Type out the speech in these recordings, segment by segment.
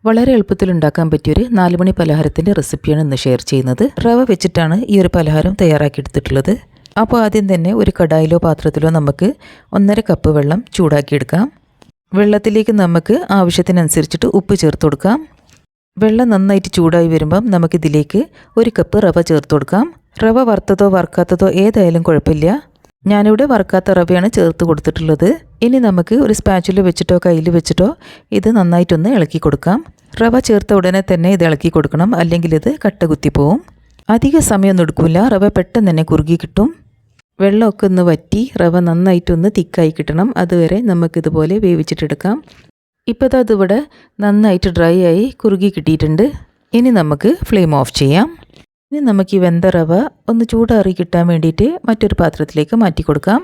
വളരെ എളുപ്പത്തിൽ ഉണ്ടാക്കാൻ പറ്റിയൊരു 4 മണി പലഹാരത്തിൻ്റെ റെസിപ്പിയാണ് ഇന്ന് ഷെയർ ചെയ്യുന്നത്. റവ വെച്ചിട്ടാണ് ഈ ഒരു പലഹാരം തയ്യാറാക്കി എടുത്തിട്ടുള്ളത്. അപ്പോൾ ആദ്യം തന്നെ ഒരു കടായിലോ പാത്രത്തിലോ നമുക്ക് 1.5 കപ്പ് വെള്ളം ചൂടാക്കിയെടുക്കാം. വെള്ളത്തിലേക്ക് നമുക്ക് ആവശ്യത്തിനനുസരിച്ചിട്ട് ഉപ്പ് ചേർത്ത് കൊടുക്കാം. വെള്ളം നന്നായിട്ട് ചൂടായി വരുമ്പം നമുക്കിതിലേക്ക് 1 കപ്പ് റവ ചേർത്ത് കൊടുക്കാം. റവ വറുത്തതോ വറുക്കാത്തതോ ഏതായാലും കുഴപ്പമില്ല. ഞാനിവിടെ വറുക്കാത്ത റവയാണ് ചേർത്ത് കൊടുത്തിട്ടുള്ളത്. ഇനി നമുക്ക് ഒരു സ്പാച്ചുല വെച്ചിട്ടോ കയ്യിൽ വെച്ചിട്ടോ ഇത് നന്നായിട്ടൊന്ന് ഇളക്കി കൊടുക്കാം. റവ ചേർത്ത ഉടനെ തന്നെ ഇത് ഇളക്കി കൊടുക്കണം, അല്ലെങ്കിൽ ഇത് കട്ട കുത്തിപ്പോവും. അധിക സമയമൊന്നും എടുക്കില്ല, റവ പെട്ടെന്ന് തന്നെ കുറുകി കിട്ടും. വെള്ളമൊക്കെ ഒന്ന് വറ്റി റവ നന്നായിട്ടൊന്ന് തിക്കായി കിട്ടണം. അതുവരെ നമുക്കിതുപോലെ വേവിച്ചിട്ടെടുക്കാം. ഇപ്പോൾ അതിവിടെ നന്നായിട്ട് ഡ്രൈ ആയി കുറുകി കിട്ടിയിട്ടുണ്ട്. ഇനി നമുക്ക് ഫ്ലെയിം ഓഫ് ചെയ്യാം. ഇനി നമുക്ക് ഈ വെന്ത റവ ഒന്ന് ചൂടാറി കിട്ടാൻ വേണ്ടിയിട്ട് മറ്റൊരു പാത്രത്തിലേക്ക് മാറ്റി കൊടുക്കാം.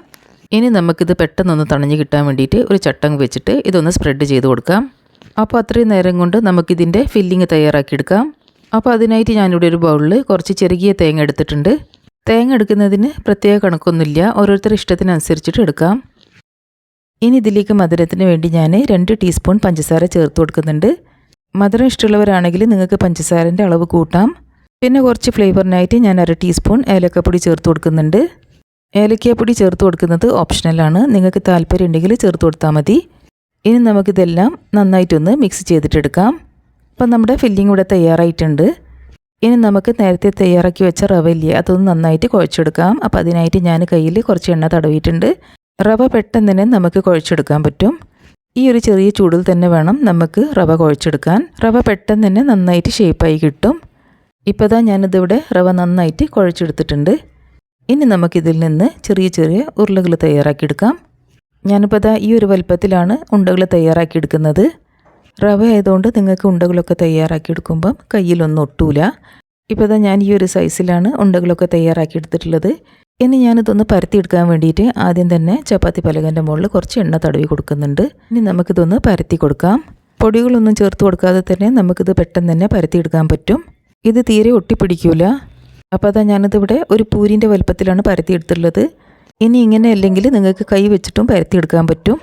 ഇനി നമുക്കിത് പെട്ടെന്നൊന്ന് തണിഞ്ഞ് കിട്ടാൻ വേണ്ടിയിട്ട് ഒരു ചട്ടങ്ങ് വെച്ചിട്ട് ഇതൊന്ന് സ്പ്രെഡ് ചെയ്ത് കൊടുക്കാം. അപ്പോൾ അത്രയും നേരം കൊണ്ട് നമുക്കിതിൻ്റെ ഫില്ലിങ് തയ്യാറാക്കിയെടുക്കാം. അപ്പോൾ അതിനായിട്ട് ഞാനിവിടെ ഒരു ബൗളിൽ കുറച്ച് ചെറുകിയ തേങ്ങ എടുത്തിട്ടുണ്ട്. തേങ്ങ എടുക്കുന്നതിന് പ്രത്യേക കണക്കൊന്നുമില്ല, ഓരോരുത്തരുടെ ഇഷ്ടത്തിനനുസരിച്ചിട്ട് എടുക്കാം. ഇനി ഇതിലേക്ക് മധുരത്തിന് വേണ്ടി ഞാൻ 2 ടീസ്പൂൺ പഞ്ചസാര ചേർത്ത് കൊടുക്കുന്നുണ്ട്. മധുരം ഇഷ്ടമുള്ളവരാണെങ്കിൽ നിങ്ങൾക്ക് പഞ്ചസാരൻ്റെ അളവ് കൂട്ടാം. പിന്നെ കുറച്ച് ഫ്ലേവറിനായിട്ട് ഞാൻ 1/2 ടീസ്പൂൺ ഏലക്കപ്പൊടി ചേർത്ത് കൊടുക്കുന്നുണ്ട്. ഏലക്കപ്പൊടി ചേർത്ത് കൊടുക്കുന്നത് ഓപ്ഷണലാണ്, നിങ്ങൾക്ക് താല്പര്യം ഉണ്ടെങ്കിൽ ചേർത്ത് കൊടുത്താൽ മതി. ഇനി നമുക്കിതെല്ലാം നന്നായിട്ടൊന്ന് മിക്സ് ചെയ്തിട്ടെടുക്കാം. അപ്പം നമ്മുടെ ഫില്ലിംഗ് ഇവിടെ തയ്യാറായിട്ടുണ്ട്. ഇനി നമുക്ക് നേരത്തെ തയ്യാറാക്കി വെച്ച റവ ഇല്ലേ, അതൊന്ന് നന്നായിട്ട് കുഴച്ചെടുക്കാം. അപ്പോൾ അതിനായിട്ട് ഞാൻ കയ്യിൽ കുറച്ച് എണ്ണ തടവിയിട്ടുണ്ട്. റവ പെട്ടെന്ന് തന്നെ നമുക്ക് കുഴച്ചെടുക്കാൻ പറ്റും. ഈ ഒരു ചെറിയ ചൂടിൽ തന്നെ വേണം നമുക്ക് റവ കുഴച്ചെടുക്കാൻ. റവ പെട്ടെന്ന് തന്നെ നന്നായിട്ട് ഷേപ്പായി കിട്ടും. ഇപ്പോൾ ഞാനിതിവിടെ റവ നന്നായിട്ട് കുഴച്ചെടുത്തിട്ടുണ്ട്. ഇനി നമുക്കിതിൽ നിന്ന് ചെറിയ ചെറിയ ഉരുളകൾ തയ്യാറാക്കിയെടുക്കാം. ഞാനിപ്പോൾ ഈ ഒരു വലുപ്പത്തിലാണ് ഉണ്ടകൾ തയ്യാറാക്കിയെടുക്കുന്നത്. റവ ആയതുകൊണ്ട് നിങ്ങൾക്ക് ഉണ്ടകളൊക്കെ തയ്യാറാക്കിയെടുക്കുമ്പം കയ്യിലൊന്നും ഒട്ടൂല. ഇപ്പോൾ ഞാൻ ഈ ഒരു സൈസിലാണ് ഉണ്ടകളൊക്കെ തയ്യാറാക്കിയെടുത്തിട്ടുള്ളത്. ഇനി ഞാനിതൊന്ന് പരത്തിയെടുക്കാൻ വേണ്ടിയിട്ട് ആദ്യം തന്നെ ചപ്പാത്തി പലകൻ്റെ മുകളിൽ കുറച്ച് എണ്ണ തടവി കൊടുക്കുന്നുണ്ട്. ഇനി നമുക്കിതൊന്ന് പരത്തി കൊടുക്കാം. പൊടികളൊന്നും ചേർത്ത് കൊടുക്കാതെ തന്നെ നമുക്കിത് പെട്ടെന്ന് തന്നെ പരത്തിയെടുക്കാൻ പറ്റും. ഇത് തീരെ ഒട്ടിപ്പിടിക്കൂല. അപ്പോൾ ഞാനിതിവിടെ ഒരു പൂരിൻ്റെ വലുപ്പത്തിലാണ് പരത്തിയെടുത്തുള്ളത്. ഇനി ഇങ്ങനെ അല്ലെങ്കിൽ നിങ്ങൾക്ക് കൈ വെച്ചിട്ടും പരത്തിയെടുക്കാൻ പറ്റും.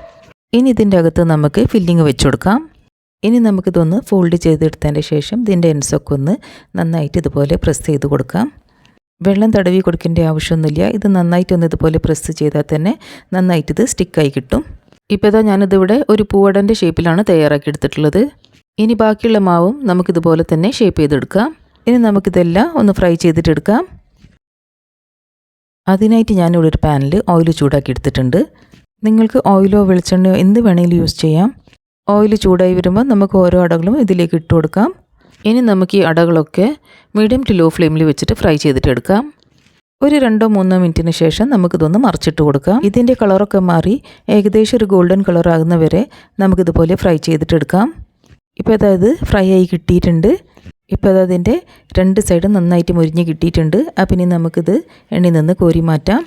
ഇനി ഇതിൻ്റെ അകത്ത് നമുക്ക് ഫില്ലിങ് വെച്ച് കൊടുക്കാം. ഇനി നമുക്കിതൊന്ന് ഫോൾഡ് ചെയ്തെടുത്തതിൻ്റെ ശേഷം ഇതിൻ്റെ എൻഡ്സൊക്കെ ഒന്ന് നന്നായിട്ട് ഇതുപോലെ പ്രസ് ചെയ്ത് കൊടുക്കാം. വെള്ളം തടവി കൊടുക്കേണ്ട ആവശ്യമൊന്നുമില്ല. ഇത് നന്നായിട്ടൊന്ന് ഇതുപോലെ പ്രസ് ചെയ്താൽ തന്നെ നന്നായിട്ടിത് സ്റ്റിക്കായി കിട്ടും. ഇപ്പോൾ ഞാനിതിവിടെ ഒരു പൂവടൻ്റെ ഷേപ്പിലാണ് തയ്യാറാക്കിയെടുത്തിട്ടുള്ളത്. ഇനി ബാക്കിയുള്ള മാവും നമുക്കിതുപോലെ തന്നെ ഷേപ്പ് ചെയ്തെടുക്കാം. ഇനി നമുക്കിതെല്ലാം ഒന്ന് ഫ്രൈ ചെയ്തിട്ടെടുക്കാം. അതിനായിട്ട് ഞാനിവിടെ ഒരു പാനിൽ ഓയിൽ ചൂടാക്കി എടുത്തിട്ടുണ്ട്. നിങ്ങൾക്ക് ഓയിലോ വെളിച്ചെണ്ണയോ എന്ത് വേണമെങ്കിലും യൂസ് ചെയ്യാം. ഓയിൽ ചൂടായി വരുമ്പോൾ നമുക്ക് ഓരോ അടകളും ഇതിലേക്ക് ഇട്ട് കൊടുക്കാം. ഇനി നമുക്ക് ഈ അടകളൊക്കെ മീഡിയം ടു ലോ ഫ്ലെയിമിൽ വെച്ചിട്ട് ഫ്രൈ ചെയ്തിട്ടെടുക്കാം. ഒരു 2-3 മിനിറ്റിന് ശേഷം നമുക്കിതൊന്ന് മറിച്ചിട്ട് കൊടുക്കാം. ഇതിൻ്റെ കളറൊക്കെ മാറി ഏകദേശം ഒരു ഗോൾഡൻ കളർ ആകുന്നവരെ നമുക്കിതുപോലെ ഫ്രൈ ചെയ്തിട്ടെടുക്കാം. ഇപ്പോൾ അതായത് ഫ്രൈ ആയി കിട്ടിയിട്ടുണ്ട്. ഇപ്പോൾ അതിൻ്റെ 2 സൈഡും നന്നായിട്ട് മുരിഞ്ഞ് കിട്ടിയിട്ടുണ്ട്. അപ്പം ഇനി നമുക്കിത് എണ്ണയിൽ നിന്ന് കോരി മാറ്റാം.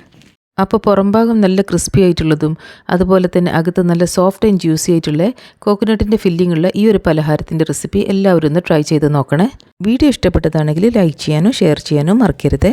അപ്പോൾ പുറംഭാഗം നല്ല ക്രിസ്പി ആയിട്ടുള്ളതും അതുപോലെ തന്നെ അകത്ത് നല്ല സോഫ്റ്റ് ആൻഡ് ജ്യൂസി ആയിട്ടുള്ള കോക്കനട്ടിൻ്റെ ഫില്ലിംഗ് ഉള്ള ഈ ഒരു പലഹാരത്തിൻ്റെ റെസിപ്പി എല്ലാവരും ഒന്ന് ട്രൈ ചെയ്ത് നോക്കണേ. വീഡിയോ ഇഷ്ടപ്പെട്ടതാണെങ്കിൽ ലൈക്ക് ചെയ്യാനും ഷെയർ ചെയ്യാനും മറക്കരുത്.